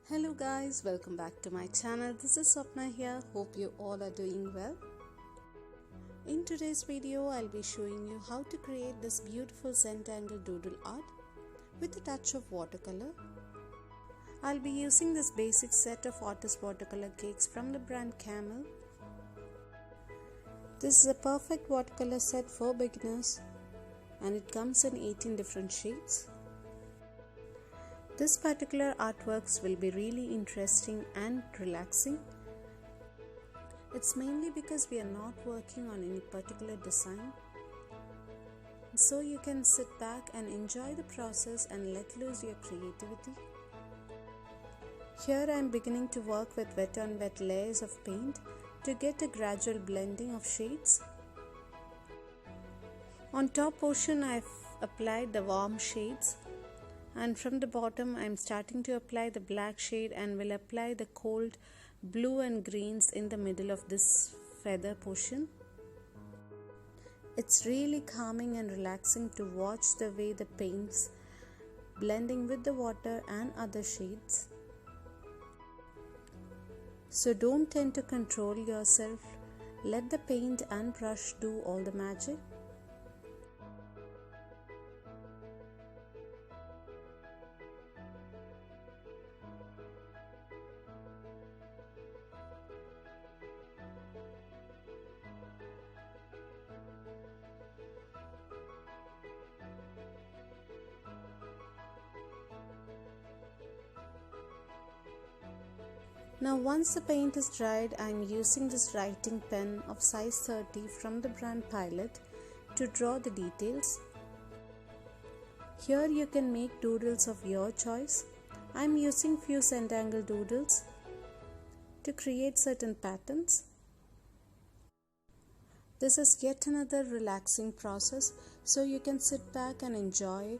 Hello guys, welcome back to my channel. This is Swapna here. Hope you all are doing well. In today's video, I'll be showing you how to create this beautiful zentangle doodle art with a touch of watercolor. I'll be using this basic set of artist watercolor cakes from the brand Camel. This is a perfect watercolor set for beginners and it comes in 18 different shades. This particular artworks will be really interesting and relaxing. It's mainly because we are not working on any particular design. So you can sit back and enjoy the process and let loose your creativity. Here I am beginning to work with wet on wet layers of paint to get a gradual blending of shades. On top portion I have applied the warm shades. And from the bottom I am starting to apply the black shade and will apply the cold blue and greens in the middle of this feather portion. It's really calming and relaxing to watch the way the paints blending with the water and other shades. So don't tend to control yourself, let the paint and brush do all the magic. Now once the paint is dried, I am using this writing pen of size 30 from the brand Pilot to draw the details. Here you can make doodles of your choice. I am using few zentangle doodles to create certain patterns. This is yet another relaxing process, so you can sit back and enjoy.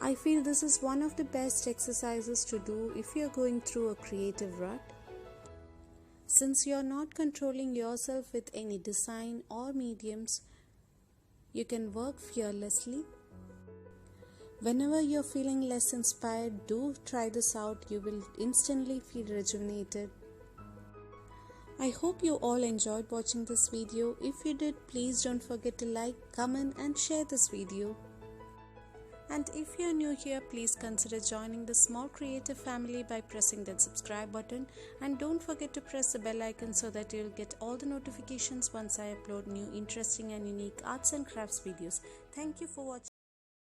I feel this is one of the best exercises to do if you're going through a creative rut. Since you're not controlling yourself with any design or mediums, you can work fearlessly. Whenever you're feeling less inspired, do try this out. You will instantly feel rejuvenated. I hope you all enjoyed watching this video. If you did, please don't forget to like, comment and share this video. And if you're new here, please consider joining the small creative family by pressing that subscribe button, and don't forget to press the bell icon so that you'll get all the notifications once I upload new interesting and unique arts and crafts videos. Thank you for watching.